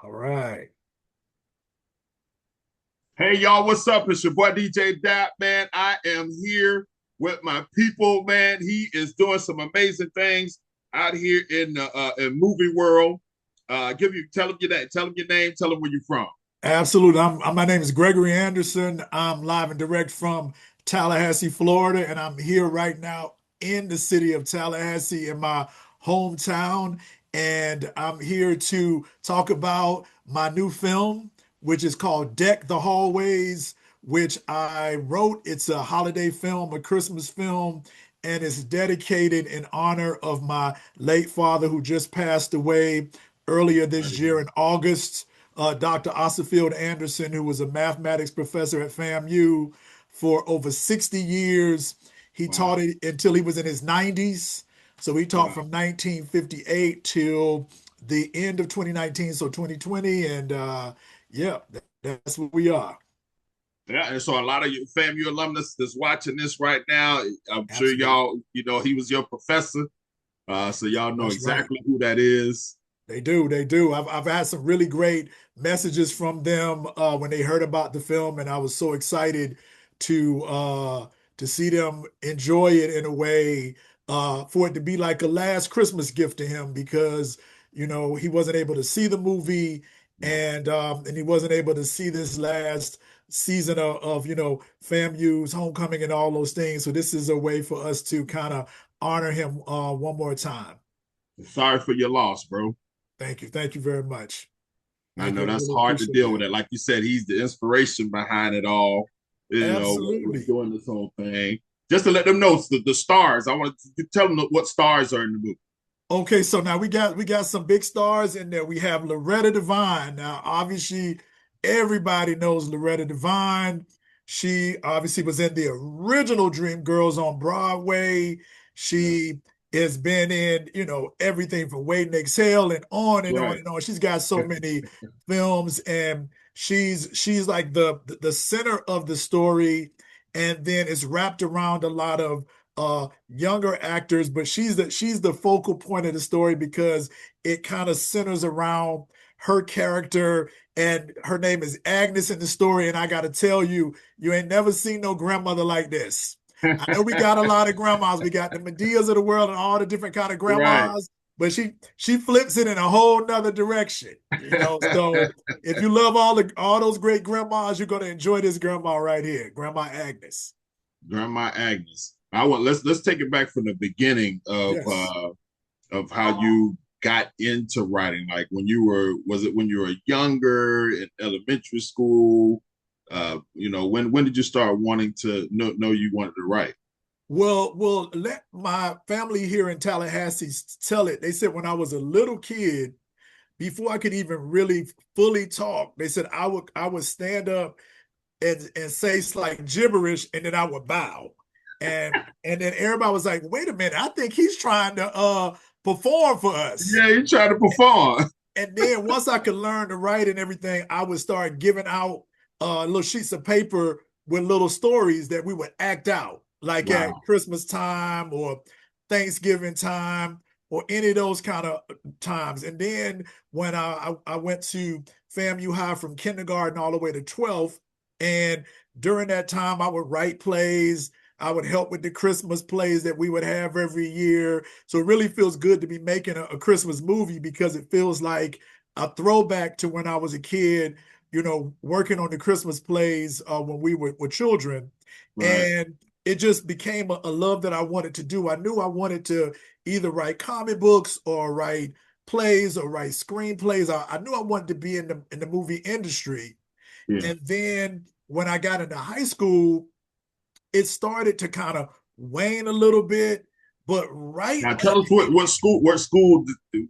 All right. Hey y'all, what's up? It's your boy DJ Dap, man. I am here with my people, man. He is doing some amazing things out here in the in movie world. Tell him your name, tell him where you're from. Absolutely. My name is Gregory Anderson. I'm live and direct from Tallahassee, Florida, and I'm here right now in the city of Tallahassee in my hometown. And I'm here to talk about my new film, which is called Deck the Hallways, which I wrote. It's a holiday film, a Christmas film, and it's dedicated in honor of my late father who just passed away earlier Right this year here. in August. Dr. Osiefield Anderson, who was a mathematics professor at FAMU for over 60 years. He taught Wow, it until he was in his 90s. So he taught wow. from 1958 till the end of 2019, so 2020. And yeah, that's what we are. Yeah, and so a lot of you FAMU alumnus that's watching this right now, I'm sure Absolutely. y'all, he was your professor. So y'all know That's right. exactly who that is. They do. They do. I've had some really great messages from them when they heard about the film, and I was so excited to uh, to see them enjoy it in a way for it to be like a last Christmas gift to him because he wasn't able to see the movie Right. and he wasn't able to see this last season of FAMU's homecoming and all those things. So this is a way for us to kind of honor him one more time. Sorry for your loss, bro. Thank you. Thank you very much. I Thank you. know I that's really hard to appreciate deal with that. it. Like you said, he's the inspiration behind it all, with Absolutely. doing this whole thing. Just to let them know the stars. I want to tell them what stars are in the movie. Okay, so now we got some big stars in there. We have Loretta Devine. Now, obviously, everybody knows Loretta Devine. She obviously was in the original Dreamgirls on Broadway. Yeah. She has been in, everything from Wait and Exhale and on and on Right. and on. She's got so many films, and she's like the center of the story, and then it's wrapped around a lot of younger actors, but she's the focal point of the story because it kind of centers around her character, and her name is Agnes in the story. And I got to tell you, you ain't never seen no grandmother like this. I know we got a lot of grandmas. We got the Medeas of the world and all the different kind of Right. grandmas, but she flips it in a whole nother direction. So if you love all those great grandmas, you're gonna enjoy this grandma right here, Grandma Agnes. Grandma Agnes. I want let's take it back from the beginning Yes. of how you got into writing. Like was it when you were younger in elementary school? When did you start wanting to know you wanted to write? Well, let my family here in Tallahassee tell it. They said when I was a little kid, before I could even really fully talk, they said I would stand up and say like gibberish, and then I would bow. And then everybody was like, wait a minute, I think he's trying to perform for us. Yeah, you try to perform. And then once I could learn to write and everything, I would start giving out little sheets of paper with little stories that we would act out, like at Wow. Christmas time or Thanksgiving time or any of those kind of times. And then when I went to FAMU High from kindergarten all the way to 12th, and during that time I would write plays. I would help with the Christmas plays that we would have every year. So it really feels good to be making a Christmas movie because it feels like a throwback to when I was a kid, working on the Christmas plays when we were children. Right. And it just became a love that I wanted to do. I knew I wanted to either write comic books or write plays or write screenplays. I knew I wanted to be in the movie industry. Yeah. And then when I got into high school, it started to kind of wane a little bit. But right Now at tell us what school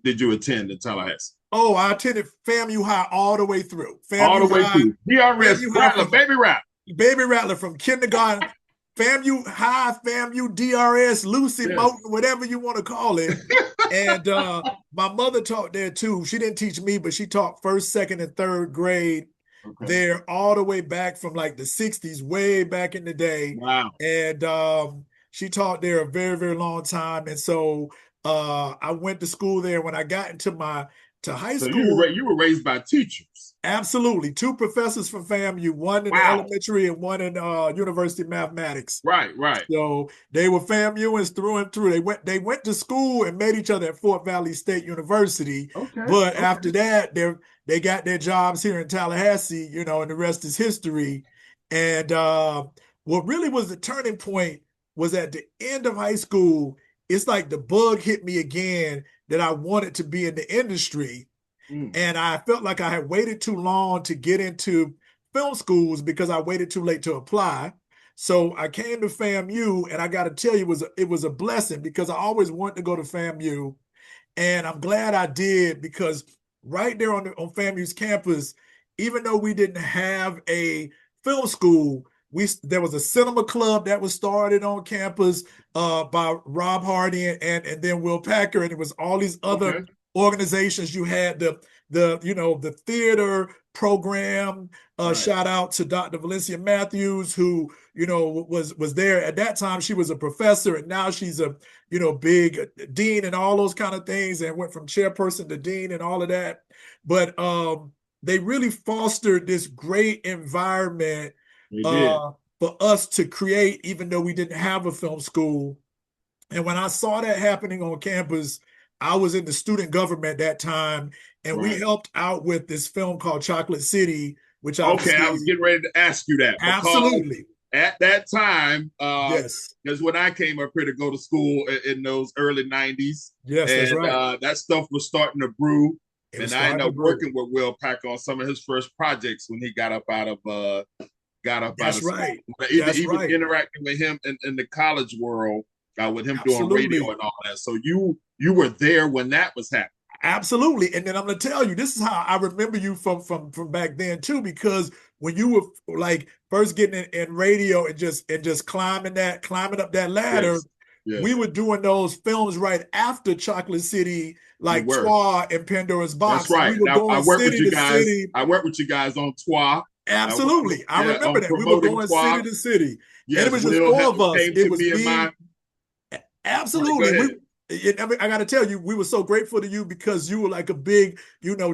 did you attend in Tallahassee? Oh, I attended FAMU High all the way through. All the FAMU way High, through. DRS FAMU High Rattler, from baby rap. Baby Rattler from kindergarten, FAMU High, FAMU DRS, Lucy Yes. Moten, whatever you want to call it. And my mother taught there too. She didn't teach me, but she taught first, second, and third grade Okay. there all the way back from like the 60s, way back in the day. Wow. And she taught there a very, very long time. And so I went to school there. When I got into my to high So school. you were raised by teachers. Absolutely. Two professors from FAMU, one in Wow. elementary and one in University of Mathematics. Right, right. So they were FAMUans through and through. They went to school and met each other at Fort Valley State University. Okay, But okay. after that, they got their jobs here in Tallahassee, and the rest is history. And what really was the turning point was at the end of high school. It's like the bug hit me again that I wanted to be in the industry. Mm. And I felt like I had waited too long to get into film schools because I waited too late to apply. So I came to FAMU, and I got to tell you, it was a blessing because I always wanted to go to FAMU, and I'm glad I did because right there on FAMU's campus, even though we didn't have a film school, there was a cinema club that was started on campus by Rob Hardy and then Will Packer, and it was all these other Okay. organizations. You had the theater program. Right. Shout out to Dr. Valencia Matthews, who was there at that time. She was a professor, and now she's a big dean and all those kind of things, and went from chairperson to dean and all of that. But they really fostered this great environment They did. uh, for us to create, even though we didn't have a film school. And when I saw that happening on campus, I was in the student government that time, and we Right. helped out with this film called Chocolate City, which Okay, I was obviously, getting ready to ask you that because absolutely, at that time, yes, because when I came up here to go to school in those early '90s, yes, that's and right. that stuff was starting to brew, It was and I ended starting to up brew. working with Will Packer on some of his first projects when he got up out That's of school. right. But That's even right. interacting with him in the college world, with him doing radio Absolutely. and all that. So you were there when that was happening. Absolutely. And then I'm gonna tell you, this is how I remember you from back then too, because when you were like first getting in radio and just climbing up that ladder, Yes, we yes, were doing those films right after Chocolate City, you like were. Twa and Pandora's That's Box, and we right. were Now I going work with city you to guys. city. I work with you guys on TWA. I work with, Absolutely. I yeah, remember on that. We were promoting going city TWA. to city. And it Yes, was just Will four of us. came It to was me and me. my. Right, go Absolutely. ahead. I mean, I got to tell you, we were so grateful to you because you were like a big,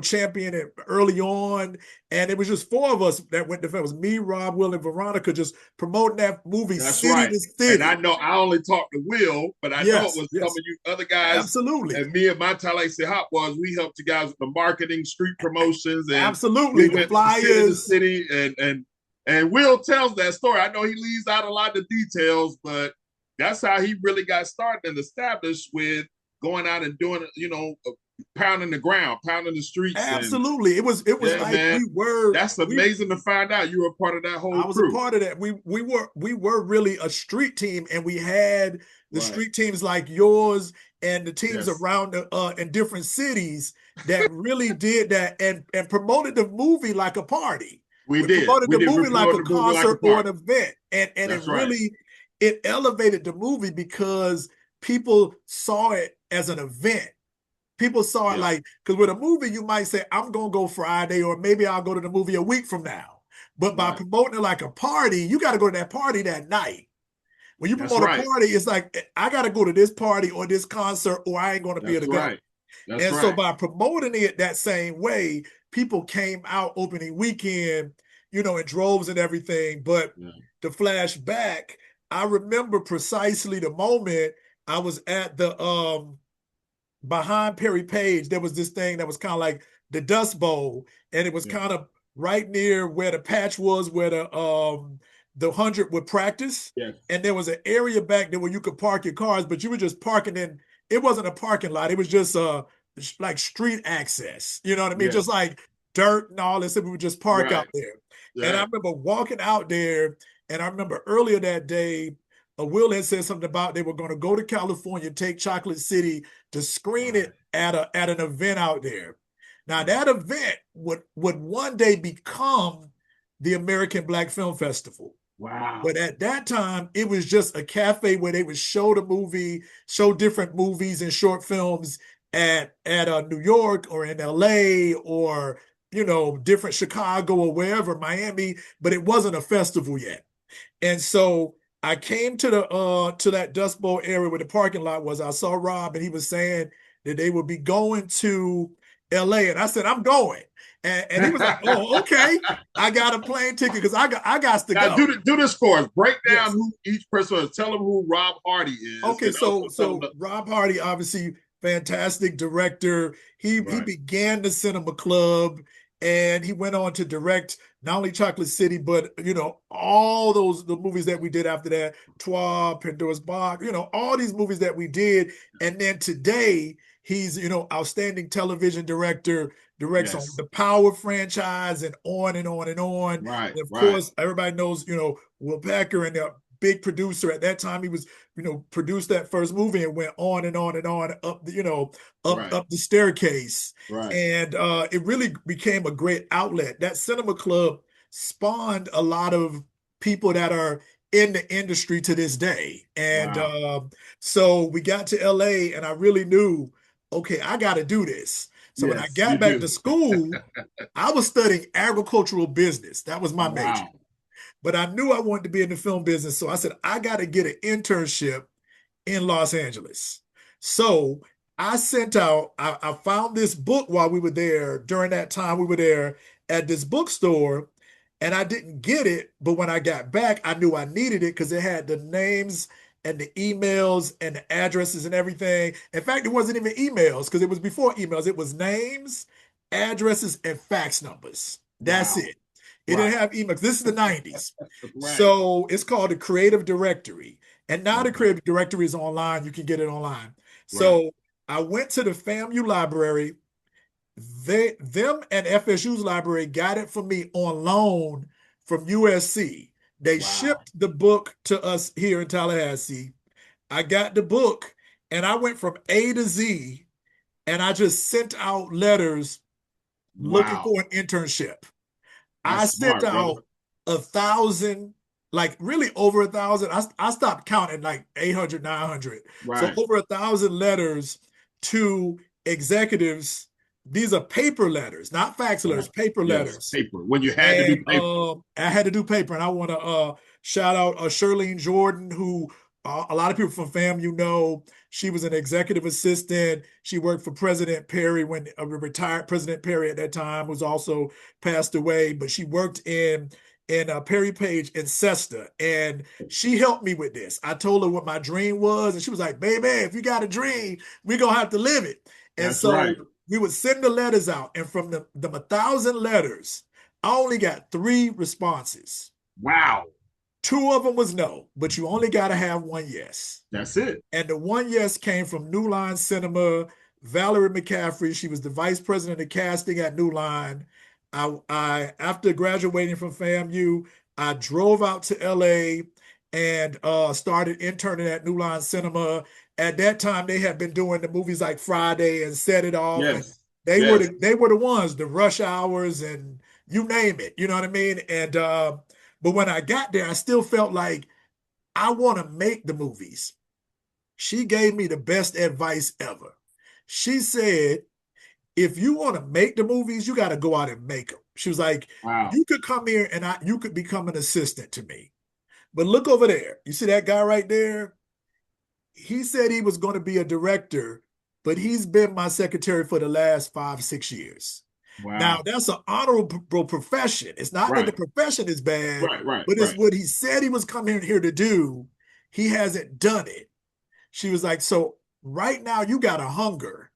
champion early on. And it was just four of us that went to film. It was me, Rob, Will, and Veronica just promoting that movie That's city right. to And I city. know I only talked to Will, but I know it Yes, was some yes, of you other guys. absolutely. And me and my Tallahassee Hot Boys, we helped you guys with the marketing, street promotions, and Absolutely. we The went from city to flyers. city. And Will tells that story. I know he leaves out a lot of details, but that's how he really got started and established with going out and doing, pounding the ground, pounding the streets, and Absolutely. It was yeah, like man, that's we amazing to find out you were part of that whole I was a crew. part of that. We were really a street team, and we had the Right. street teams like yours and the teams Yes, around in different cities that really did that and promoted the movie like a party. we We did. promoted We the did. We movie like a promoted the movie like a concert or an party. event, and it That's right. really it elevated the movie because people saw it as an event. People saw it Yeah. like, because with a movie, you might say, I'm going to go Friday, or maybe I'll go to the movie a week from now. But by Right. promoting it like a party, you got to go to that party that night. When you That's promote a right. party, it's like, I got to go to this party or this concert, or I ain't going to be able That's to go. right. That's And so right. by promoting it that same way, people came out opening weekend, in droves and everything. But Yeah. to flash back, I remember precisely the moment I was at the behind Perry Page. There was this thing that was kind of like the Dust Bowl, and it was Yeah. kind of right near where the patch was, where the 100 would practice. Yes. And there was an area back there where you could park your cars, but you were just parking in. It wasn't a parking lot. It was just like street access. You know what I mean? Just Yes. like dirt and all this. And we would just park out Right. there. And I Right. remember walking out there, and I remember earlier that day, Will had said something about they were going to go to California, take Chocolate City to screen Right. it at an event out there. Now Right. that event would one day become the American Black Film Festival. But Wow. at that time, it was just a cafe where they would show the movie, show different movies and short films at New York or in LA or different Chicago or wherever, Miami, but it wasn't a festival yet. And so I came to that Dust Bowl area where the parking lot was. I saw Rob, and he was saying that they would be going to LA. And I said, I'm going. And he was like, oh, okay. I got a plane ticket because I got to Now go. do this for us. Break down Yes. who each person is. Tell them who Rob Hardy is, Okay, and also tell them so Rob Hardy, obviously fantastic director. He right. began the Cinema Club, and he went on to direct not only Chocolate City, but all the movies that we did after that, Trois, Pandora's Box, all these movies that we did. And then today he's outstanding television director, directs on Yes. the Power franchise and on and on and on. Right. And of Right. course, everybody knows Will Packer and the big producer at that time. He was produced that first movie and went on and on and on up Right. up the staircase. Right. And it really became a great outlet. That cinema club spawned a lot of people that are in the industry to this day. And Wow. so we got to LA and I really knew, okay, I got to do this. So when I Yes, got you back to do. school, I was studying agricultural business. That was my major. Wow. But I knew I wanted to be in the film business. So I said, I got to get an internship in Los Angeles. So I found this book while we were there. During that time, we were there at this bookstore, and I didn't get it. But when I got back, I knew I needed it because it had the names and the emails and the addresses and everything. In fact, it wasn't even emails because it was before emails. It was names, addresses, and fax numbers. That's Wow. it. It didn't Right. have emails. This is the 90s. Right. So it's called the Creative Directory. And now the Okay. Creative Directory is online. You can get it online. Right. So I went to the FAMU library. Them and FSU's library got it for me on loan from USC. They Wow. shipped the book to us here in Tallahassee. I got the book and I went from A to Z and I just sent out letters looking Wow. for an internship. I That's sent smart, brother. out 1,000, like really over 1,000. I stopped counting like 800, 900. So Right. over 1,000 letters to executives. These are paper letters, not fax Right. letters, paper Yes. letters. Paper. When you had to do And paper. I had to do paper. And I want to shout out Shirlene Jordan, who a lot of people from FAMU know. She was an executive assistant. She worked for President Perry when retired President Perry at that time was also passed away. But she worked in Perry Page in Cesta, and she helped me with this. I told her what my dream was, and she was like, "Baby, if you got a dream, we're gonna have to live it." And That's right. so we would send the letters out, and from the 1,000 letters, I only got 3 responses. Wow. 2 of them was no, but you only got to have one yes. That's it. And the one yes came from New Line Cinema, Valerie McCaffrey. She was the vice president of casting at New Line. I after graduating from FAMU, I drove out to LA and started interning at New Line Cinema. At that time, they had been doing the movies like Friday and Set It Off, and Yes. they were Yes. the ones, the Rush Hours, and you name it. You know what I mean? And but when I got there, I still felt like I want to make the movies. She gave me the best advice ever. She said, if you want to make the movies, you got to go out and make them. She was like, Wow. you could come here and you could become an assistant to me. But look over there. You see that guy right there? He said he was going to be a director, but he's been my secretary for the last 5, 6 years. Now, Wow. that's an honorable profession. It's not that the Right. profession is bad, Right. Right. but it's Right. what he said he was coming here to do. He hasn't done it. She was like, so right now you got a hunger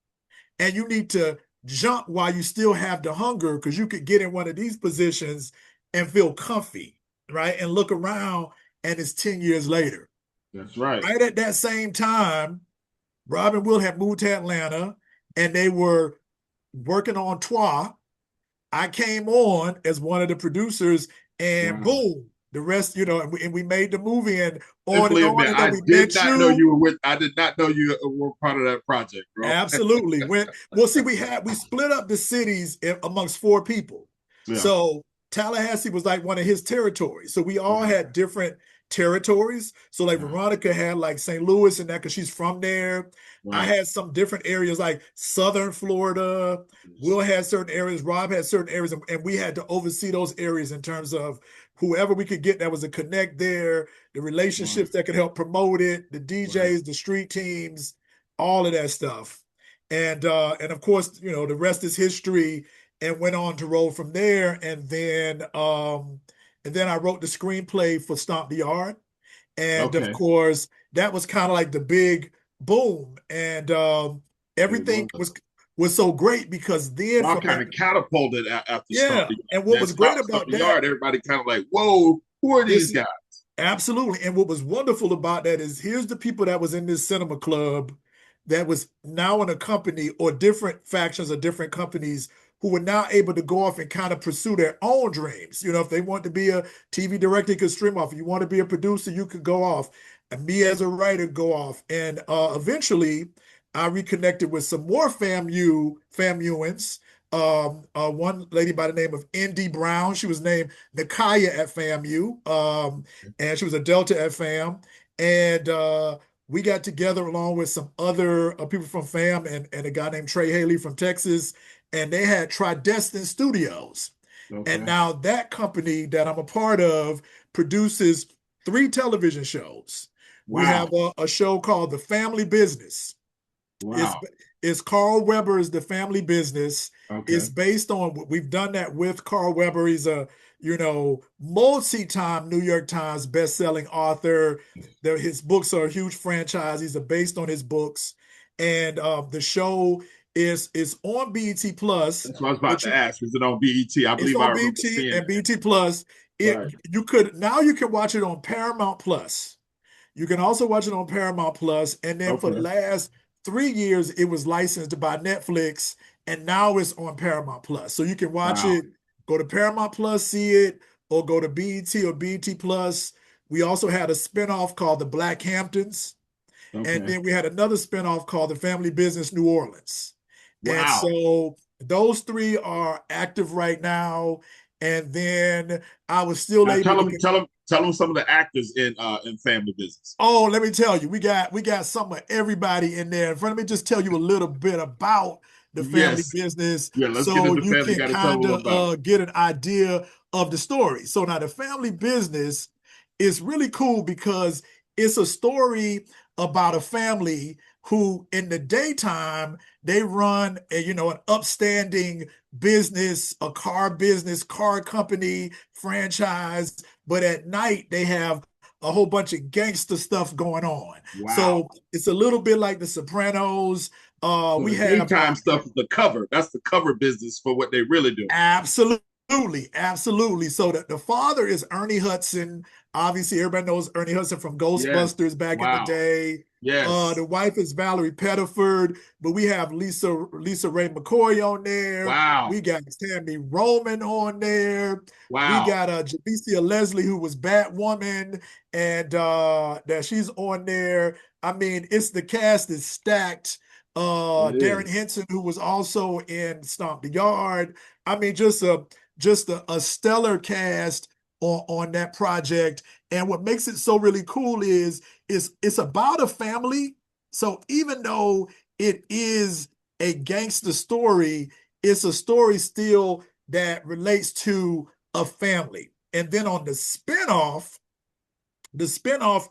and you need to jump while you still have the hunger because you could get in one of these positions and feel comfy, right? And look around and it's 10 years later. That's right. Right at that same time, Rob and Will had moved to Atlanta and they were working on Trois. I came on as one of the producers, and Wow. boom, the rest, and we made the movie Simply on, admit, and then I we did met not know you. you were with. I did not know you were part of that project, bro. Absolutely. Well, see, we split up the cities amongst 4 people. Yeah. So Tallahassee was like one of his territories. So we all Right. had different territories. So like Right. Veronica had like St. Louis and that because she's from there. I Right. had some different areas like Southern Florida. Will had certain areas. Rob had certain areas, and we had to oversee those areas in terms of whoever we could get that was a connect there, the Right. relationships that could help promote it, the Right. DJs, the street teams, all of that stuff. And of course, the rest is history, and went on to roll from there. And then I wrote the screenplay for Stomp the Yard. And of Okay. course, that was kind of like the big boom. And It everything was. was so great because then Y'all from kind that, of catapulted after Stump yeah. the Yard. And what That was great Stump about the that Yard, everybody kind of like, whoa, who are these is guys? absolutely. And what was wonderful about that is here's the people that was in this cinema club that was now in a company, or different factions or different companies, who were now able to go off and kind of pursue their own dreams. If they want to be a TV director, you could stream off. If you want to be a producer, you could go off. And me as a writer go off. And eventually I reconnected with some more FAMUans. One lady by the name of Indy Brown. She was named Nakaya at FAMU. And she was a Delta at FAM. And we got together along with some other people from FAM, and a guy named Trey Haley from Texas, and they had Tridestin Studios. And Okay. now that company that I'm a part of produces three television shows. We have Wow. a show called The Family Business. It's Wow. it's Carl Weber's The Family Business. It's Okay. based on, we've done that with Carl Weber. He's a multi-time New York Times best-selling author. His books are a huge franchise. He's based on his books, and the show is on BET Plus, That's what I was about but to ask. Is it on BET? I it's believe I on remember BET seeing and that. BET Plus. It Right. you can watch it on Paramount Plus. You can also watch it on Paramount Plus, and then for the Okay. last 3 years, it was licensed by Netflix, and now it's on Paramount Plus. So you can watch Wow. it, go to Paramount Plus, see it, or go to BET or BET Plus. We also had a spinoff called The Black Hamptons, and Okay. then we had another spinoff called The Family Business New Orleans. And Wow. so those three are active right now. And then I was still Now able to. tell them some of the actors in Family Business. Oh, let me tell you, we got some of everybody in there. Let me just tell you a little bit about the family Yes. business, Yeah. Let's get so into you family. You can got to tell them a kind little of about it. get an idea of the story. So now the family business is really cool because it's a story about a family who, in the daytime, they run an upstanding business, a car business, car company franchise, but at night they have a whole bunch of gangster stuff going on. Wow. So it's a little bit like The Sopranos. So We the have daytime stuff is the cover. That's the cover business for what they really do. absolutely, absolutely. So the father is Ernie Hudson. Obviously, everybody knows Ernie Hudson from Yes. Ghostbusters back in the Wow. day. The Yes. wife is Valerie Pettiford, but we have Lisa Ray McCoy on there. Wow. We got Tammy Roman on there. We Wow. got Javicia Leslie, who was Batwoman, and that she's on there. I mean, the cast is stacked. It Darren is. Henson, who was also in Stomp the Yard. I mean, just a stellar cast on that project. And what makes it so really cool is it's about a family. So even though it is a gangster story, it's a story still that relates to a family. And then on the spinoff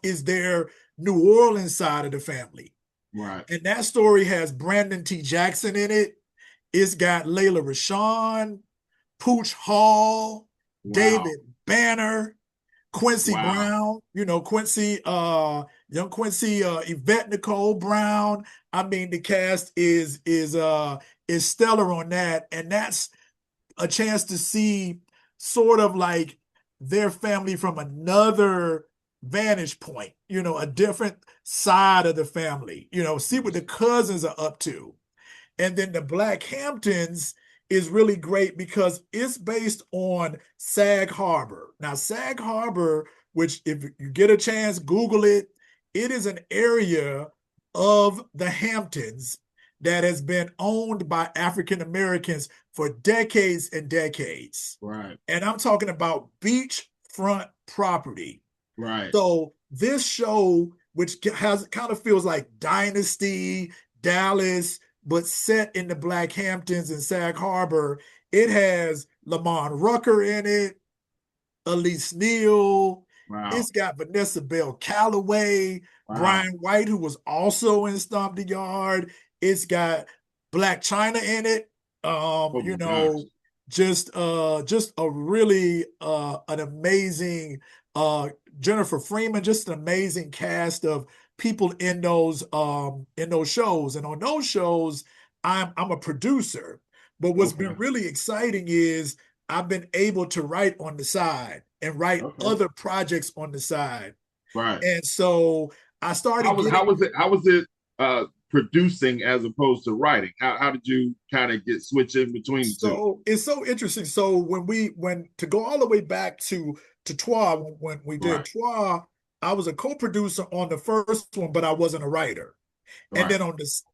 is their New Orleans side of the family. Right. And that story has Brandon T. Jackson in it. It's got Layla Rashawn, Pooch Hall, Wow. David Banner, Quincy Wow. Brown, young Quincy, Yvette Nicole Brown. I mean, the cast is stellar on that, and that's a chance to see sort of like their family from another vantage point, a different side of the family, see what the cousins are up to. And then the Black Hamptons is really great because it's based on Sag Harbor. Now, Sag Harbor, which if you get a chance, Google it, it is an area of the Hamptons that has been owned by African Americans for decades and decades. Right. And I'm talking about beachfront property. Right. So this show, which has kind of feels like Dynasty, Dallas, but set in the Black Hamptons and Sag Harbor, it has Lamont Rucker in it, Elise Neal. Wow. It's got Vanessa Bell Calloway, Wow. Brian White, who was also in Stomp the Yard. It's got Black China in it. Oh You my gosh. know, just a really an amazing uh Jennifer Freeman, just an amazing cast of people in those shows. And on those shows, I'm a producer. But what's been Okay. really exciting is I've been able to write on the side and write Okay. other projects on the side. Right. And so I started How getting was it producing as opposed to writing? How did you kind of get switch in between the two? so it's so interesting. So when to go all the way back to Trois, when we did Right. Trois, I was a co-producer on the first one, but I wasn't a writer. And Right. then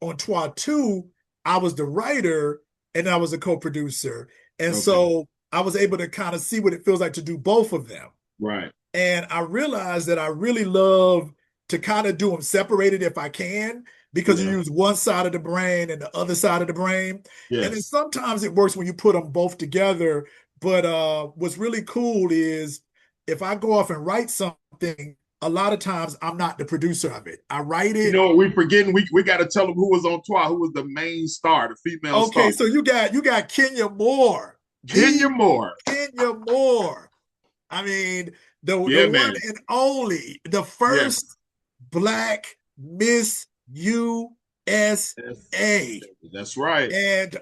on Trois 2, I was the writer and I was a co-producer. And Okay. so I was able to kind of see what it feels like to do both of them. Right. And I realized that I really love to kind of do them separated if I can, because you Yeah. use one side of the brain and the other side of the brain. And then Yes. sometimes it works when you put them both together. But what's really cool is if I go off and write something, a lot of times I'm not the producer of it. I write You it. know, we forgetting we got to tell them who was on tour, who was the main star, the female star. Okay, so you got Kenya Moore, Kenya the Moore. Kenya Moore. I mean, the Yeah, one man. and only, the Yes. first Black Miss Yes. USA. That's right. And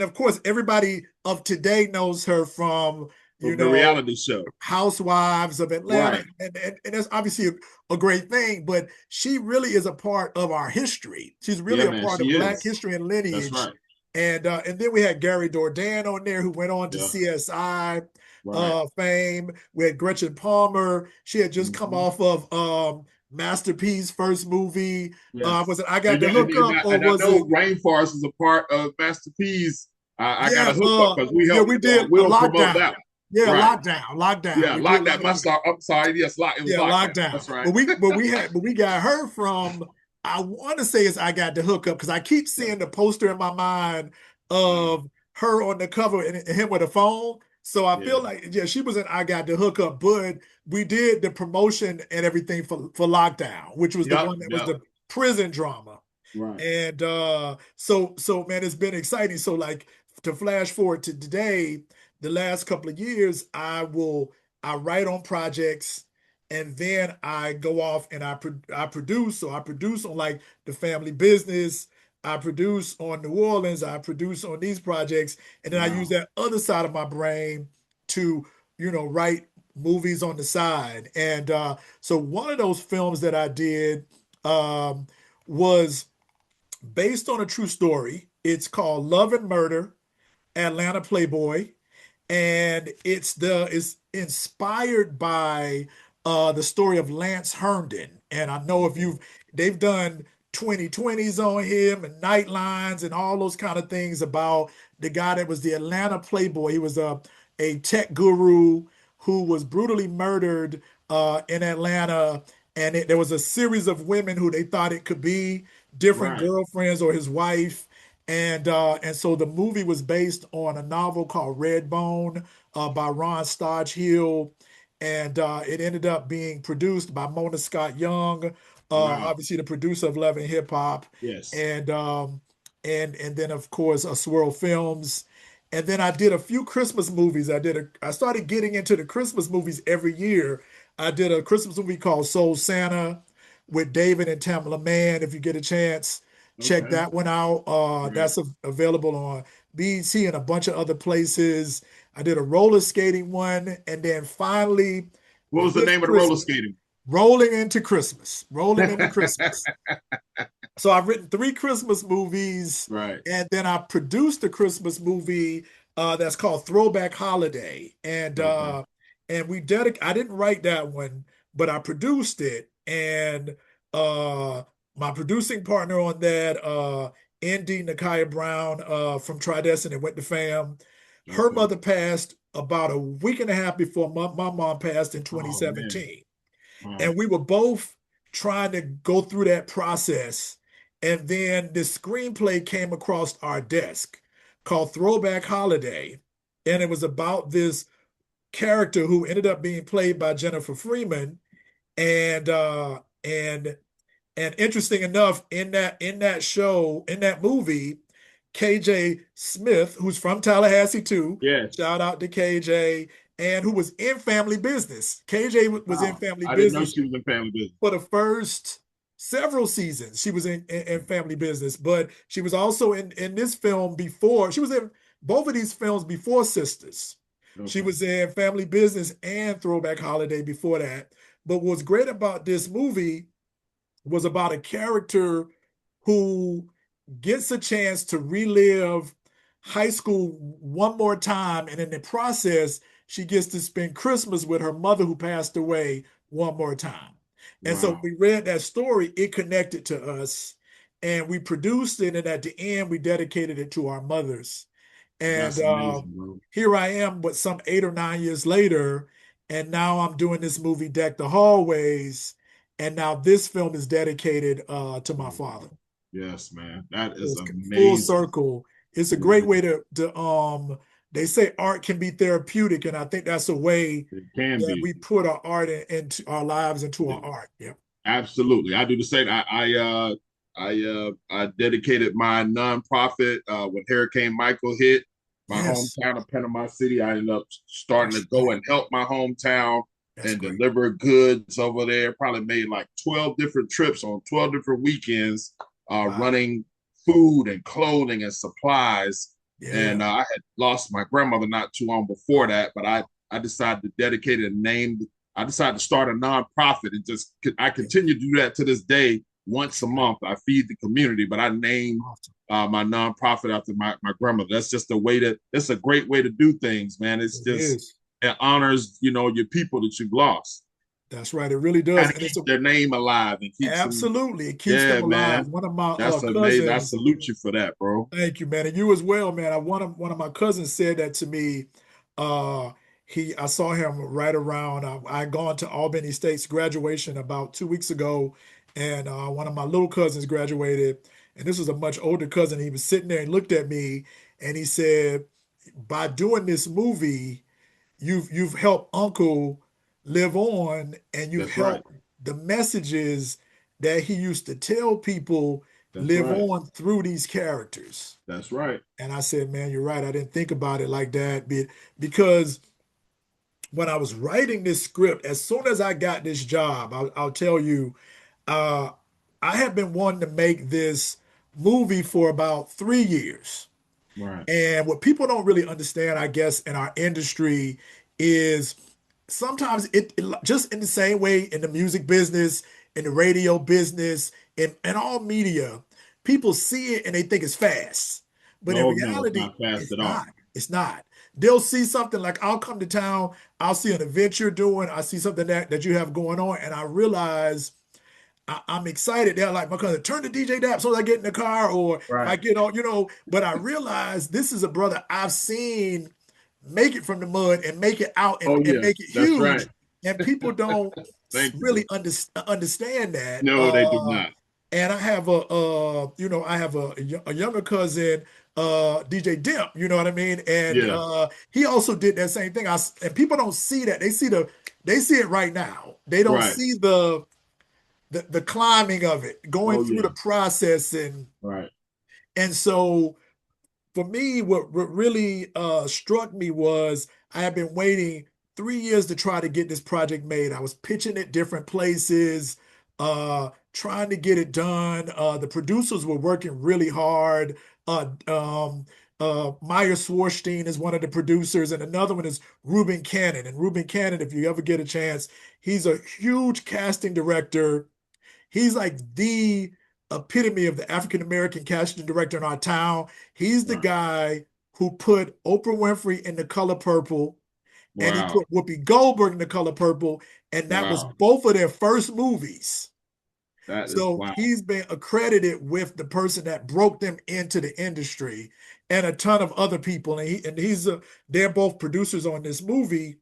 of course everybody of today knows her from, you From the know, reality show. Housewives of Atlanta. Right. And that's obviously a great thing, but she really is a part of our history. She's really Yeah, a man. part She of Black is. history and That's lineage. right. And then we had Gary Dordan on there, who went on to Yeah. CSI Right. fame. We had Gretchen Palmer. She had just come Mm-hmm. off of Master P's first movie. Was Yes. it I Got the Hookup, or And I was it? know Rainforest is a part of Master P's. I got Yeah, a hookup because we yeah, helped we did a Will promote lockdown. that. Yeah, Right. lockdown. Yeah. We did Lockdown. lockdown. I'm sorry. Yes. It was Yeah, lockdown. lockdown. That's right. But we got her from, I want to say it's I Got the Hookup, because I keep Yeah. seeing the poster in my mind Wow. of her on the cover and him with a phone. So I Yeah. feel like, yeah, she was in I Got the Hookup, but we did the promotion and everything for Lockdown, which was the Yep. one that was Yep. the prison drama. Right. And so man, it's been exciting. So like, to flash forward to today, the last couple of years, I write on projects, and then I go off and I produce. So I produce on like the family business. I produce on New Orleans. I produce on these projects, and then I use Wow. that other side of my brain to, write movies on the side. And so one of those films that I did was based on a true story. It's called Love and Murder, Atlanta Playboy, and it's inspired by the story of Lance Herndon. And I know if Okay. you've they've done 2020s on him and Nightlines and all those kind of things about the guy that was the Atlanta Playboy. He was a tech guru who was brutally murdered in Atlanta. And there was a series of women who they thought it could be different Right. girlfriends or his wife. And so the movie was based on a novel called Redbone by Ron Stodge-Hill, and it ended up being produced by Mona Scott Young, Wow. obviously the producer of Love and Hip Hop, Yes. and and then of course Swirl Films. And then I did a few Christmas movies. I started getting into the Christmas movies every year. I did a Christmas movie called Soul Santa with David and Tamela Mann. If you get a chance, check Okay. that one out. Right. That's available on BET and a bunch of other places. I did a roller skating one, and then finally, What was the this name of the roller Christmas, skating? rolling into Christmas. So I've written three Christmas movies, Right. and then I produced a Christmas movie that's called Throwback Holiday, Okay. and I didn't write that one, but I produced it, and uh, my producing partner on that, ND Nakaya Brown from Tridescent and Went to Fam, her Okay. mother passed about a week and a half before my mom passed in Oh man. 2017, Wow. and we were both trying to go through that process. And then this screenplay came across our desk called Throwback Holiday. And it was about this character who ended up being played by Jennifer Freeman. And and interesting enough, in that show, in that movie, KJ Smith, who's from Tallahassee too. Yes. Shout out to KJ, and who was in Family Business. KJ was in Wow. Family I didn't know Business she was in family business. for the first several seasons. She was in Family Business, but she was also in this film before. She was in both of these films before Sisters. She Okay. was in Family Business and Throwback Holiday before that. But what's great about this movie was about a character who gets a chance to relive high school one more time. And in the process, she gets to spend Christmas with her mother who passed away one more time. And so Wow. we read that story, it connected to us. And we produced it. And at the end, we dedicated it to our mothers. And That's amazing, bro. here I am, but some 8 or 9 years later. And now I'm doing this movie, Deck the Hallways. And now this film is dedicated to my Oh, father. yes, man. That So is it's full amazing. circle. It's a It great way is. to they say art can be therapeutic, and I think that's a way It can that be. we put our art into our lives, into our art. Yeah. Absolutely. I do the same. I dedicated my nonprofit when Hurricane Michael hit my Yes. hometown of Panama City. I ended up starting to That's go right. and help my hometown That's and great. deliver goods over there. Probably made like 12 different trips on 12 different weekends, Wow. running food and clothing and supplies. And Yeah. I had lost my grandmother not too long before Oh, that, but I decided to dedicate it and name. I decided to start a nonprofit and just I yeah. continue to do that to this day. Once a month, I feed the community, but I name Awesome. my nonprofit after my grandmother. That's just a way to. It's a great way to do things, man. It's It just is. it honors your people that you've lost. That's right. It really does. Kind of And it's keeps their name alive and keeps them. absolutely, it keeps them Yeah, alive. man. One of my That's amazing. I cousins. salute you for that, bro. Thank you, man. And you as well, man. One of my cousins said that to me. Uh I saw him right around I gone to Albany State's graduation about 2 weeks ago, and one of my little cousins graduated, and this was a much older cousin. He was sitting there and looked at me and he said, by doing this movie, you've helped Uncle live on, and you've That's right. helped the messages that he used to tell people That's live right. on through these characters. That's right. And I said, man, you're right. I didn't think about it like that. Because when I was writing this script, as soon as I got this job, I'll tell you, uh, I had been wanting to make this movie for about 3 years. Right. And what people don't really understand, I guess, in our industry is sometimes just in the same way in the music business, in the radio business, in all media, people see it and they think it's fast. But in No, no, it's reality, not fast it's at all. not. It's not. They'll see something like I'll come to town, I'll see an event you're doing, I see something that you have going on, and I realize I'm excited. They're like, my cousin, turn the DJ down so I get in the car, or if I Right. get on, but I realize this is a brother I've seen make it from the mud and make it out Oh and yeah, make it that's right. huge. And people don't Thank you, bro. really understand that. No, they do not. And I have I have a younger cousin, DJ Dimp, you know what I mean? And Yeah. he also did that same thing. And people don't see that. They see it right now. They don't Right. see the climbing of it, going Oh through the yeah. process, Right. and so for me, what really struck me was I had been waiting 3 years to try to get this project made. I was pitching at different places, trying to get it done. The producers were working really hard. Meyer Swarstein is one of the producers, and another one is Ruben Cannon. And Ruben Cannon, if you ever get a chance, he's a huge casting director. He's like the epitome of the African American casting director in our town. He's the Right. guy who put Oprah Winfrey in The Color Purple, and he Wow. put Whoopi Goldberg in The Color Purple, and that was Wow. both of their first movies. That is So wow. he's been accredited with the person that broke them into the industry, and a ton of other people. They're both producers on this movie.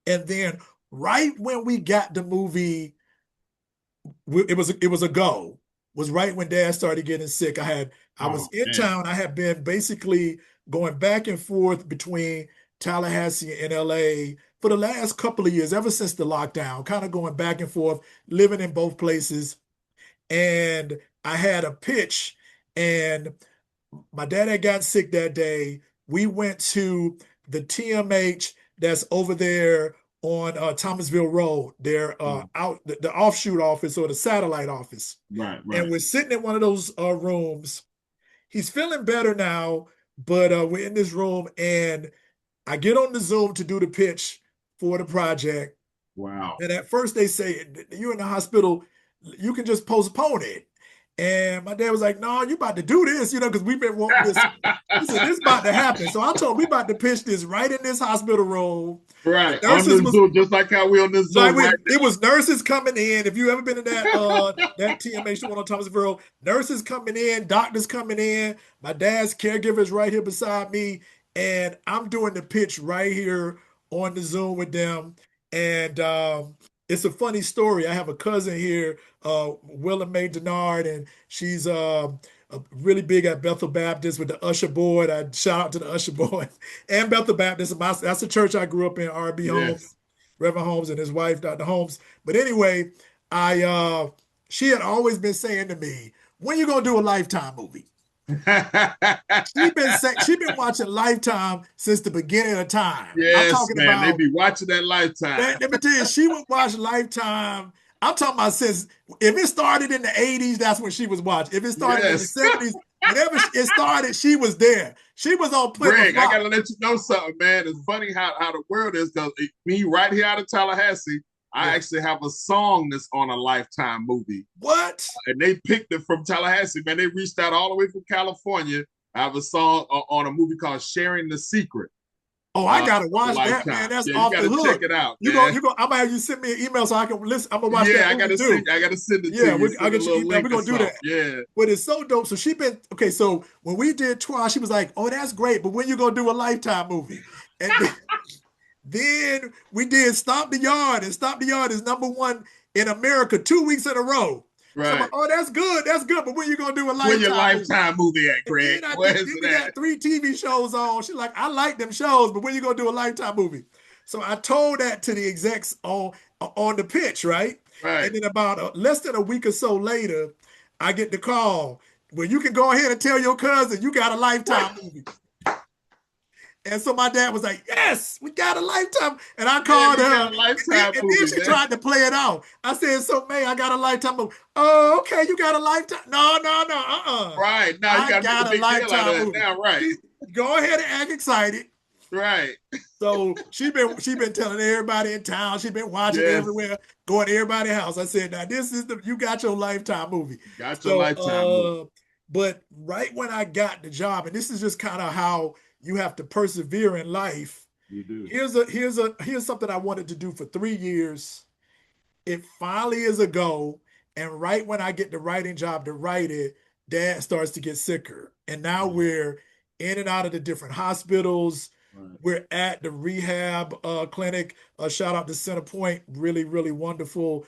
And then right when we got the movie, it was a go. Was right when Dad started getting sick. I was Oh in man. town. I had been basically going back and forth between Tallahassee and LA for the last couple of years, ever since the lockdown, kind of going back and forth, living in both places. And I had a pitch, and My dad had gotten sick that day. We went to the TMH that's over there on Thomasville Road. They're out the offshoot office or the satellite office. Right, And right. we're sitting in one of those rooms. He's feeling better now, but we're in this room and I get on the Zoom to do the pitch for the project. Wow. And at first they say, you're in the hospital, you can just postpone it. And my dad was like, no, you about to do this, because we've been wanting this. He said, this about to happen. So I told him we about to pitch this right in this hospital room. The Right. On nurses the was Zoom, just like how we on this like Zoom right it was nurses coming in. If you ever been in that TMH one on Thomasville, nurses coming in, doctors coming in. My dad's caregiver is right here beside me, and I'm doing the pitch right here on the Zoom with them. And it's a funny story. I have a cousin here, Willa Mae Denard, and she's really big at Bethel Baptist with the usher board. I shout out to the usher board and Bethel Baptist. That's the church I grew up in, R.B. now. Holmes. Reverend Holmes and his wife, Dr. Holmes. But anyway, I she had always been saying to me, when you gonna do a Lifetime movie? She been watching Lifetime since the beginning of time. I'm Yes, talking man. They about, be watching that Lifetime. man, let me tell you, she would watch Lifetime. I'm talking about since if it started in the 80s, that's when she was watching. If it started in the Yes. 70s, whenever it started, she was there. She was on Plymouth Greg, I Rock. gotta let you know something, man. It's funny how the world is because me right here out of Tallahassee, I Yeah. actually have a song that's on a Lifetime movie. What? And they picked it from Tallahassee, man. They reached out all the way from California. I have a song on a movie called Sharing the Secret. Oh, I gotta A watch that, man. Lifetime. That's Yeah, you off the gotta check hook. it out, You go, man. you go. I'm gonna have you send me an email so I can listen. I'm gonna watch that Yeah, movie too. I gotta send it to Yeah, you. I'll Send a get your little email. link We're or gonna do something. that. Yeah. But it's so dope. So she been okay. So when we did Twice, she was like, "Oh, that's great, but when you gonna do a Lifetime movie?" And then we did Stomp the Yard, and Stomp the Yard is #1 in America 2 weeks in a row. So I'm like, Right. "Oh, that's good, but when you gonna do a Where your Lifetime movie?" Lifetime movie at, And Greg? then I Where did, is then it we at? got 3 TV shows on. She's like, I like them shows, but when you gonna do a Lifetime movie? So I told that to the execs on the pitch, right? Right. And then about less than a week or so later, I get the call where you can go ahead and tell your cousin you got a Lifetime movie. And so my dad was like, "Yes, we got a Lifetime." And I Yeah, called you her, got a Lifetime and then movie, she man. tried to play it out. I said, "So, May, I got a Lifetime movie." "Oh, okay, you got a Lifetime." "No, no, no, Right. Now you I gotta make a got a big deal out Lifetime of it movie." now, right. She go ahead and act excited. Right. So she been telling everybody in town. She been watching Yes. everywhere, going to everybody's house. I said, "Now this is you got your Lifetime movie." Got your So, Lifetime movie. but right when I got the job, and this is just kind of how you have to persevere in life. You do. Here's something I wanted to do for 3 years. It finally is a go. And right when I get the writing job to write it, dad starts to get sicker. And now Right. we're in and out of the different hospitals. Right. We're at the rehab clinic. Shout out to Center Point, really, really wonderful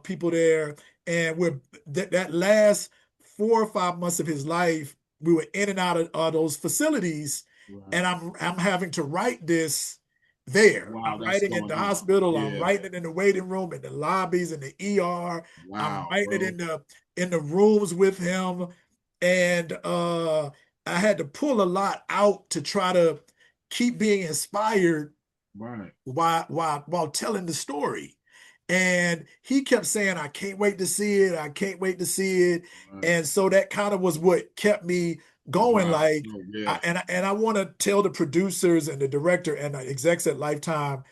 people there. And we're that last 4 or 5 months of his life, we were in and out of those facilities. Right. And I'm having to write this there. Wow, I'm that's writing in going the on. hospital. I'm Yeah. writing it in the waiting room, in the lobbies, in the ER. I'm Wow, writing it bro. in the rooms with him, and I had to pull a lot out to try to keep being inspired Right. while telling the story. And he kept saying, "I can't wait to see it. I can't wait to see it." Right. And so that kind of was what kept me going. Drive. Like, Oh, yeah. I want to tell the producers and the director and the execs at Lifetime,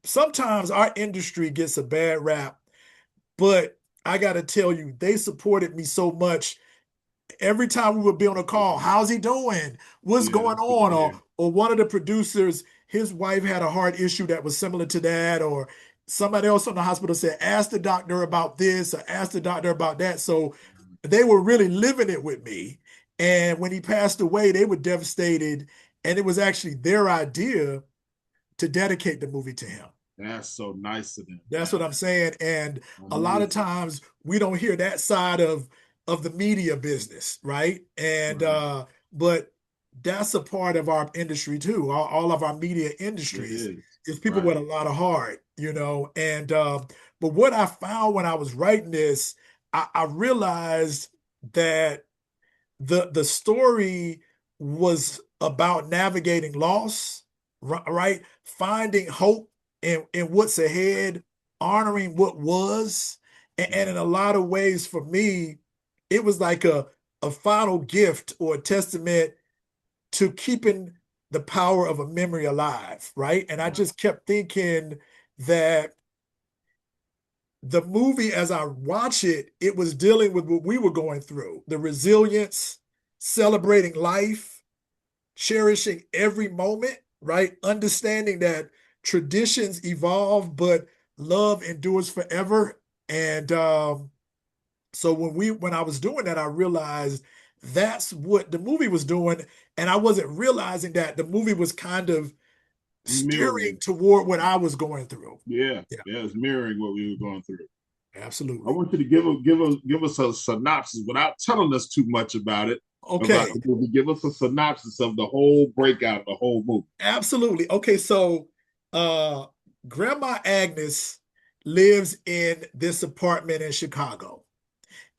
sometimes our industry gets a bad rap, but I got to tell you, they supported me so much. Every time we would be on a That's good to call, hear. "How's he doing? What's Yeah, going that's good on?" to hear. Or one of the producers, his wife had a heart issue that was similar to that, or somebody else from the hospital said, "Ask the doctor about this," or "Ask the doctor about that." So they were really living it with me. And when he passed away, they were devastated. And it was actually their idea to dedicate the movie to him. That's so nice of them, That's what man. I'm saying. And a lot of Amazing. times we don't hear that side of the media business, right? And Right. but that's a part of our industry too. All of our media It industries is. is people Right. with a lot of heart. And but what I found when I was writing this, I realized that the story was about navigating loss, right? Finding hope in what's ahead, honoring what was. And in a lot of ways, for me, it was like a final gift or a testament to keeping the power of a memory alive, right? And I just kept thinking that the movie, as I watch it, it was dealing with what we were going through, the resilience, celebrating life, cherishing every moment, right? Understanding that traditions evolve, but love endures forever. And so when I was doing that, I realized that's what the movie was doing. And I wasn't realizing that the movie was kind of steering Mirroring. toward what I was going through. Yeah, Yeah, yeah, it's mirroring what we were going through. I absolutely. want you to give us a synopsis without telling us too much about Okay. the movie. Give us a synopsis of the whole breakout, the whole movie. Absolutely. Okay, so uh Grandma Agnes lives in this apartment in Chicago.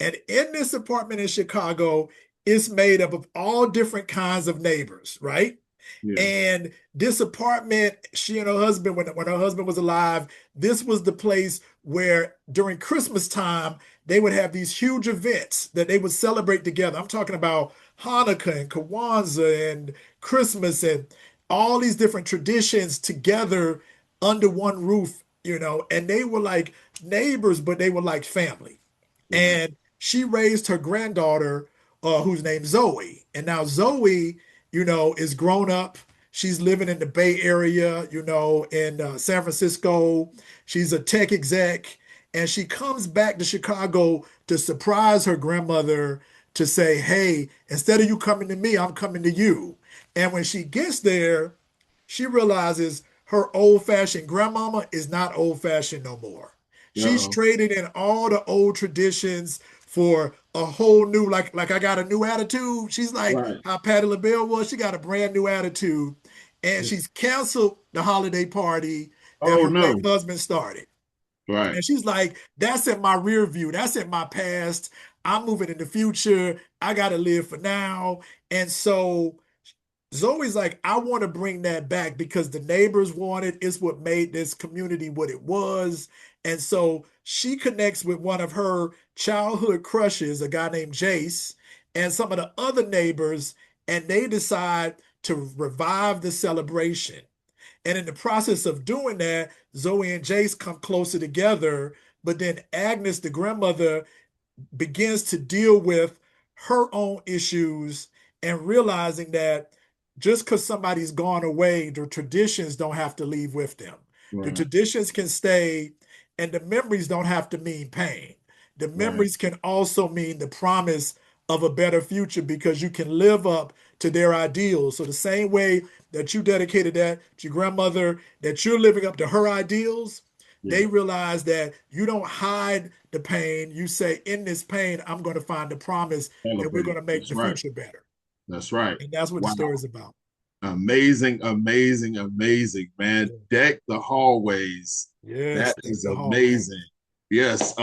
And in this apartment in Chicago, it's made up of all different kinds of neighbors, right? Yeah, And this apartment, she and her husband, when her husband was alive, this was the place where during Christmas time, they would have these huge events that they would celebrate together. I'm talking about Hanukkah and Kwanzaa and Christmas and all these different traditions together under one roof, and they were like neighbors, but they were like family. right. And she raised her granddaughter, who's named Zoe. And now Zoe, is grown up. She's living in the Bay Area, in San Francisco. She's a tech exec. And she comes back to Chicago to surprise her grandmother to say, hey, instead of you coming to me, I'm coming to you. And when she gets there, she realizes her old fashioned grandmama is not old fashioned no more. She's Uh-oh. traded in all the old traditions for a whole new, like I got a new attitude. She's like Right. how Patti LaBelle was. She got a brand new attitude. And Yeah. she's canceled the holiday party that Oh her late no. husband started. Right. And she's like, that's in my rear view. That's in my past. I'm moving in the future. I got to live for now. And so Zoe's like, I want to bring that back because the neighbors want it. It's what made this community what it was. And so she connects with one of her childhood crushes, a guy named Jace, and some of the other neighbors, and they decide to revive the celebration. And in the process of doing that, Zoe and Jace come closer together. But then Agnes, the grandmother, begins to deal with her own issues and realizing that just because somebody's gone away, the traditions don't have to leave with them. The Right. traditions can stay, and the memories don't have to mean pain. The Right. memories can also mean the promise of a better future because you can live up to their ideals. So, the same way that you dedicated that to your grandmother, that you're living up to her ideals, Yeah. they realize that you don't hide the pain. You say, in this pain, I'm going to find the promise that we're Celebrate. going to make That's the right. future better. That's right. And that's what the Wow. story is about. Amazing, amazing, amazing, man. Yeah. Deck the hallways. Yes, That deck is the amazing. hallways. Yes,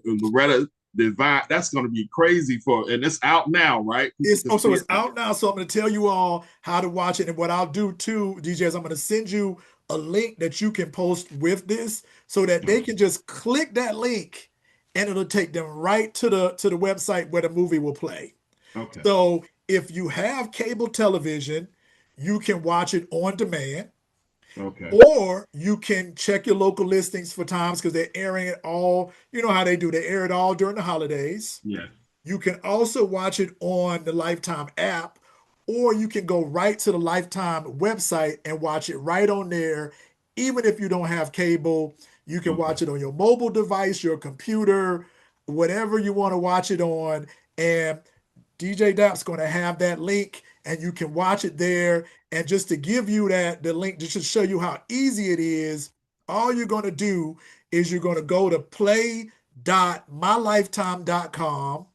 Loretta Devine, that's gonna be crazy and it's out now, right? People It's can so see it's it now. out now. So I'm going to tell you all how to watch it. And what I'll do too, DJ, is I'm going to send you a link that you can post with this so that they can just click that link and it'll take them right to the website where the movie will play. Okay. So if you have cable television, you can watch it on demand, Okay. or you can check your local listings for times because they're airing it all. You know how they do, they air it all during the holidays. Yeah. You can also watch it on the Lifetime app, or you can go right to the Lifetime website and watch it right on there. Even if you don't have cable, you can Okay. watch it on your mobile device, your computer, whatever you want to watch it on. And DJ Dap's going to have that link and you can watch it there. And just to give you the link to just show you how easy it is, all you're going to do is you're going to go to play.mylifetime.com,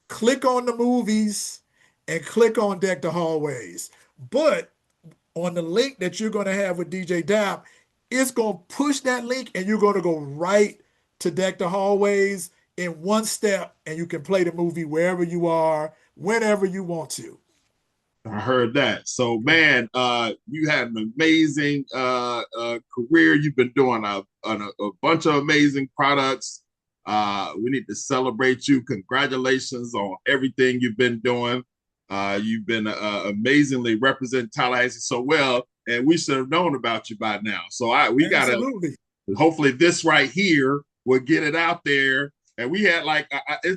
click on the movies, and click on Deck the Hallways. But on the link that you're going to have with DJ Dap, it's going to push that link and you're going to go right to Deck the Hallways. in one step, and you can play the movie wherever you are, whenever you want to. I heard that. So, man, you had an amazing career. You've been doing a bunch of amazing products. We need to celebrate you. Congratulations on everything you've been doing. You've been amazingly representing Tallahassee so well, and we should have known about you by now. So, we gotta, Absolutely. hopefully this right here will get it out there. And we had like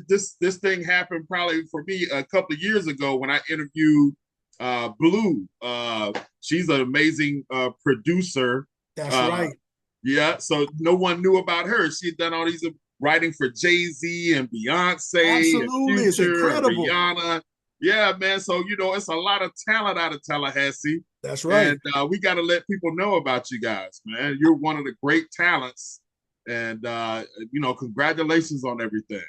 this thing happened probably for me a couple of years ago when I interviewed Blue. She's an amazing producer. That's Uh, right. yeah, so no one knew about her. She'd done all these writing for Jay-Z and Beyonce and Absolutely. It's Future and incredible. Rihanna. Yeah, man. So it's a lot of talent out of Tallahassee, That's right. and we got to let people know about you guys, man. You're one of the great talents, and congratulations on everything.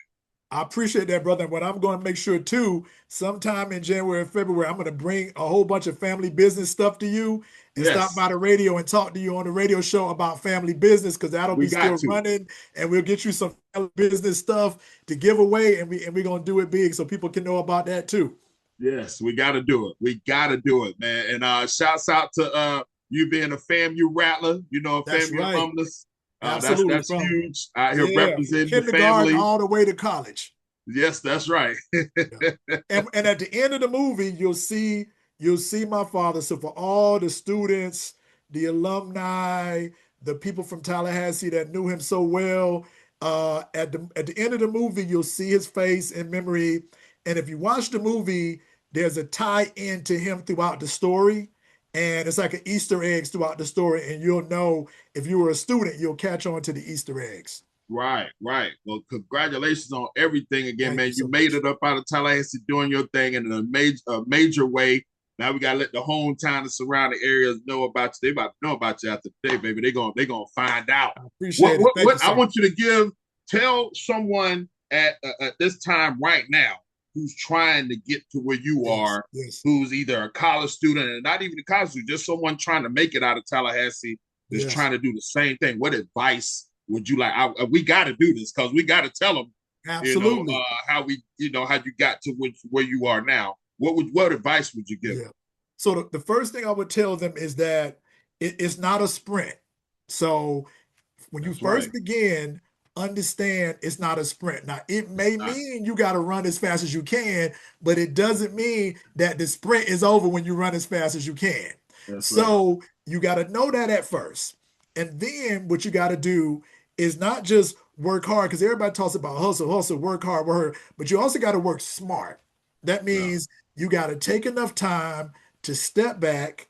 I appreciate that, brother. And what I'm going to make sure too, sometime in January and February, I'm going to bring a whole bunch of family business stuff to you and stop Yes, by the radio and talk to you on the radio show about family business because that'll we be got still to. running, and we'll get you some family business stuff to give away, and we're gonna do it big so people can know about that too. Yes, we got to do it. We got to do it, man. And shouts out to you being a FAMU rattler, a That's FAMU right. alumnus. Absolutely. That's From huge. Out here Yeah, from representing the kindergarten family. all the way to college. Yes, that's right. Yeah. And at the end of the movie, you'll see my father. So for all the students, the alumni, the people from Tallahassee that knew him so well, at the end of the movie, you'll see his face in memory. And if you watch the movie, there's a tie-in to him throughout the story. And it's like an Easter eggs throughout the story. And you'll know if you were a student, you'll catch on to the Easter eggs. Right, right. Well, congratulations on everything again, Thank you man. You so made much. it up out of Tallahassee doing your thing in a major way. Now we gotta let the hometown and surrounding areas know about you. They about to know about you after today, baby. They gonna find out. I What appreciate it. what Thank you what I so want much. you to tell someone at this time right now who's trying to get to where you Yes, are, yes, who's either a college student and not even a college student, just someone trying to make it out of Tallahassee is yes. trying to do the same thing. What advice would you like? We got to do this because we got to tell them, Absolutely. how you got to where you are now. What advice would you give them? Yeah. So the first thing I would tell them is that it's not a sprint. So when you That's right. first begin, understand it's not a sprint. Now, it It's may not. mean you got to run as fast as you can, but it doesn't mean that the sprint is over when you run as fast as you can. That's right. So you got to know that at first. And then what you got to do is not just work hard, because everybody talks about hustle, hustle, work hard, but you also got to work smart. That Yeah. means you got to take enough time to step back,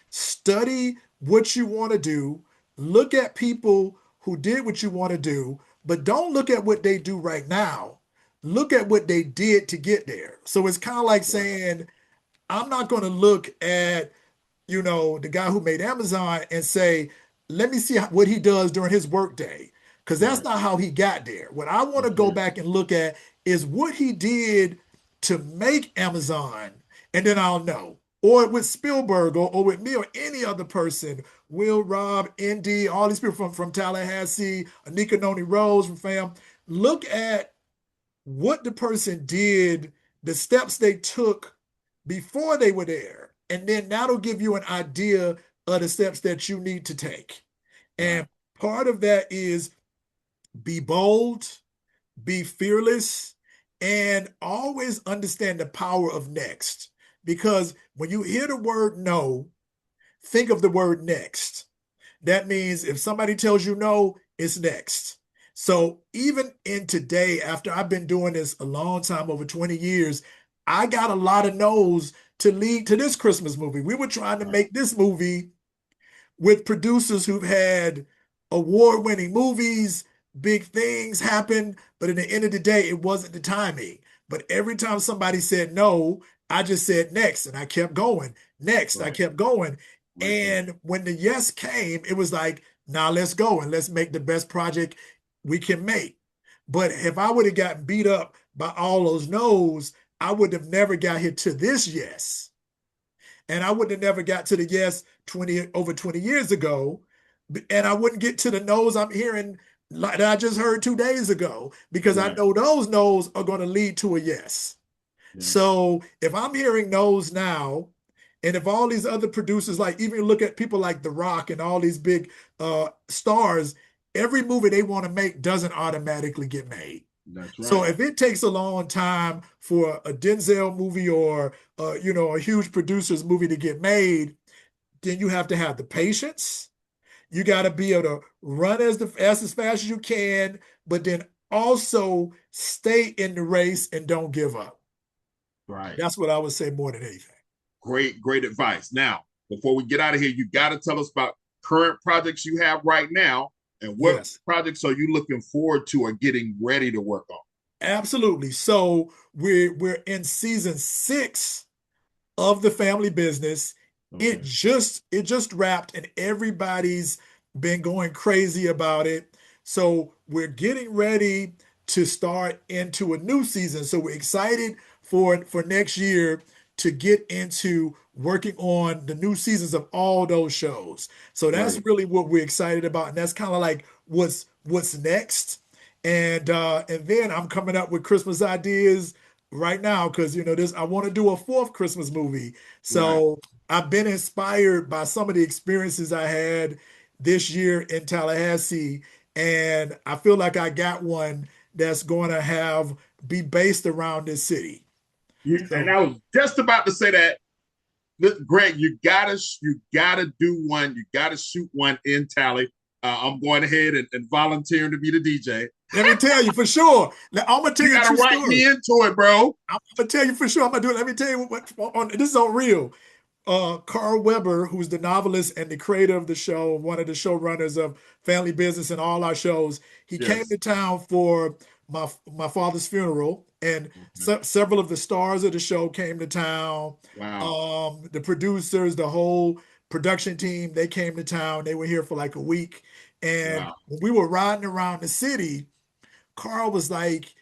study what you want to do, look at people who did what you want to do, but don't look at what they do right now. Look at what they did to get there. So it's kind of like Right. saying, I'm not going to look at, the guy who made Amazon and say, let me see what he does during his workday. Because that's Right. not how he got there. What I want to That's go right. back and look at is what he did to make Amazon, and then I'll know. Or with Spielberg, or with me, or any other person, Will, Rob, Indy, all these people from Tallahassee, Anika Noni Rose from fam. Look at what the person did, the steps they took before they were there. And then that'll give you an idea of the steps that you need to take. Right. And part of that is be bold, be fearless, and always understand the power of next. Because when you hear the word no, think of the word next. That means if somebody tells you no, it's next. So even in today, after I've been doing this a long time, over 20 years, I got a lot of no's to lead to this Christmas movie. We were trying to Right. make this movie with producers who've had award-winning movies, big things happen, but at the end of the day, it wasn't the timing. But every time somebody said no, I just said next, and I kept going. Next, I Right. kept going. Right there. And when the yes came, it was like, now let's go and let's make the best project we can make. But if I would have gotten beat up by all those no's, I would have never got here to this yes. And I would have never got to the yes over 20 years ago. And I wouldn't get to the no's I'm hearing like that I just heard 2 days ago, because I Right. know those no's are going to lead to a yes. Yeah. So if I'm hearing no's now, and if all these other producers, like even look at people like The Rock and all these big stars, every movie they want to make doesn't automatically get made. That's So right. if it takes a long time for a Denzel movie or a huge producer's movie to get made, then you have to have the patience. You got to be able to run as fast as you can, but then also stay in the race and don't give up. Right. That's what I would say more than anything. Great, great advice. Now, before we get out of here, you got to tell us about current projects you have right now and what Yes, projects are you looking forward to or getting ready to work on? absolutely. So we're in season 6 of the family business. It Okay. just wrapped and everybody's been going crazy about it. So we're getting ready to start into a new season. So we're excited for next year to get into working on the new seasons of all those shows. So that's Great. really what we're excited about, and that's kind of like what's next. And then I'm coming up with Christmas ideas right now, because this I want to do a fourth Christmas movie. Right. So I've been inspired by some of the experiences I had this year in Tallahassee, and I feel like I got one that's going to have be based around this city. And So I was just about to say that, Greg, you gotta do one. You gotta shoot one in Tally. I'm going ahead and volunteering to be the DJ. let me tell you for sure. I'm gonna tell You you a gotta true write story. me into it, bro. I'm gonna tell you for sure. I'm gonna do it. Let me tell you this is on real. Carl Weber, who's the novelist and the creator of the show, one of the showrunners of Family Business and all our shows, he came Yes. to town for my father's funeral, and Okay. several of the stars of the show came to town. Wow. The producers, the whole production team, they came to town. They were here for like a week, and Wow. when we were riding around the city, Carl was like,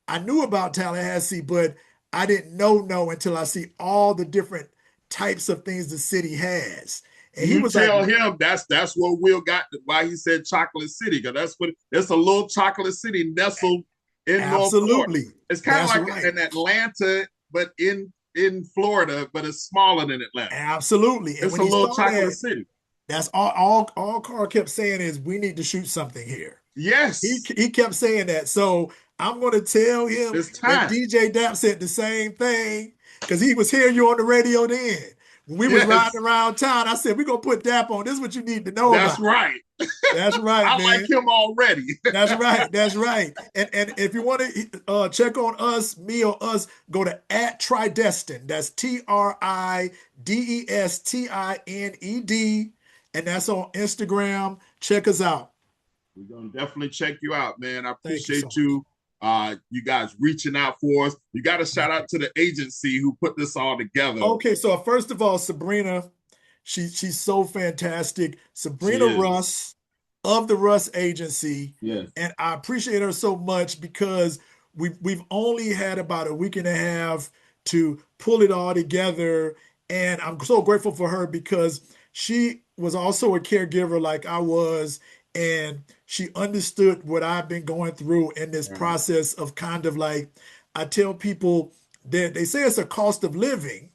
I knew about Tallahassee, but I didn't know until I see all the different types of things the city has. And he You was like, tell him that's what Will got, why he said Chocolate City, because that's what it's a little chocolate city nestled in North Florida. absolutely. It's kind of That's like right. an Atlanta, but in Florida, but it's smaller than Atlanta. Absolutely. And It's when a he little saw chocolate that, city. that's all Carl kept saying is we need to shoot something here. He Yes, he kept saying that. So I'm gonna tell him, it's and time. DJ Dap said the same thing, because he was hearing you on the radio then. When we was riding Yes, around town, I said, we're gonna put Dap on. This is what you need to know that's about. right. That's right, I like man. him already. That's right. That's right. And if you want to check on us, me or us, go to @Tridestined. That's TRIDESTINED. And that's on Instagram. Check us out. We're gonna definitely check you out, man. I Thank you so appreciate much. you. You guys reaching out for us. You got to shout Thank you. out to the agency who put this all together. Okay, so first of all, Sabrina, she's so fantastic. She Sabrina is. Russ of the Russ Agency, Yes. and I appreciate her so much because we've only had about a week and a half to pull it all together, and I'm so grateful for her because she was also a caregiver like I was, and she understood what I've been going through in this Right. process of kind of like I tell people that they say it's a cost of living,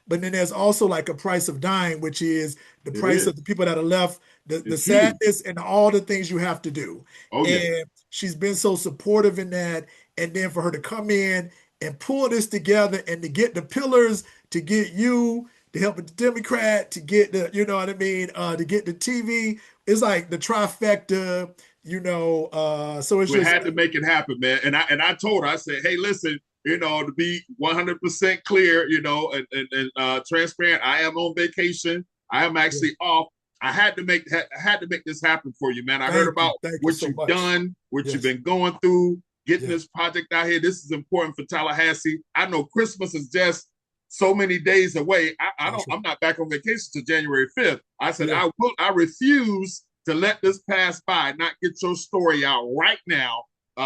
but then there's also like a price of dying, which is the It price is. of the people that are left, the It's huge. sadness and all the things you have to do. Oh yeah. And she's been so supportive in that. And then for her to come in and pull this together and to get the pillars, to get you, to help with the Democrat, to get the, you know what I mean, to get the TV, it's like the trifecta, so it's We just, had to make it happen, man. And I told her, I said, hey, listen, to be 100% clear, and transparent. I am on vacation. I am yeah, actually off. I had to make this happen for you, man. I heard about thank you what so you've much. done, what you've Yes, been going through, getting yes, this project out here. This is important for Tallahassee. I know Christmas is just so many days away. I don't. that's right. I'm not back on vacation till January 5th. I said Yeah, I refuse to let this pass by. Not get your story out right now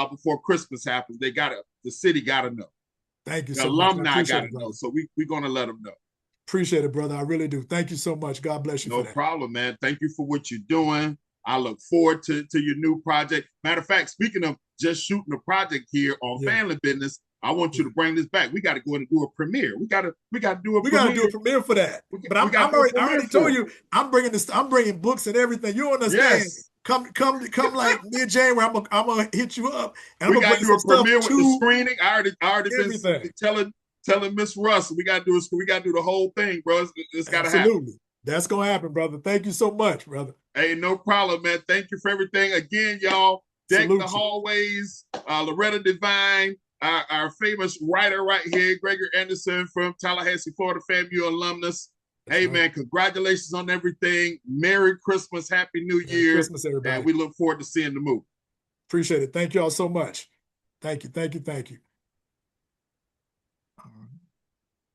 before Christmas happens. The city gotta know. thank you The so much. I alumni appreciate gotta it, know. brother. So we're gonna let them know. Appreciate it, brother. I really do. Thank you so much. God bless you for No that. problem, man. Thank you for what you're doing. I look forward to your new project. Matter of fact, speaking of just shooting a project here on Family Business, I want you to bring this back. We got to go in and do a premiere. We got to do a We premiere. got to do a premiere for that. But we got I already told you I'm bringing this. I'm bringing books and everything. You understand? Yes. Come like mid-January. I'm gonna hit you up and I'm We gonna got bring to do some a premiere stuff with the to screening. I already everything. been telling Miss Russ we got to do the whole thing, bro. It's got to happen. Absolutely. That's gonna happen, brother. Thank you so much, brother. Hey, no problem, man. Thank you for everything. Again, y'all, deck Salute the hallways. Loretta Devine, our famous writer right here, Gregory Anderson from Tallahassee, Florida, FAMU alumnus. That's hey, right. Man, congratulations on everything. Merry Christmas, Happy New Year. Merry Christmas, everybody. And we look forward to seeing the movie. Appreciate it. Thank you all so much. Thank you.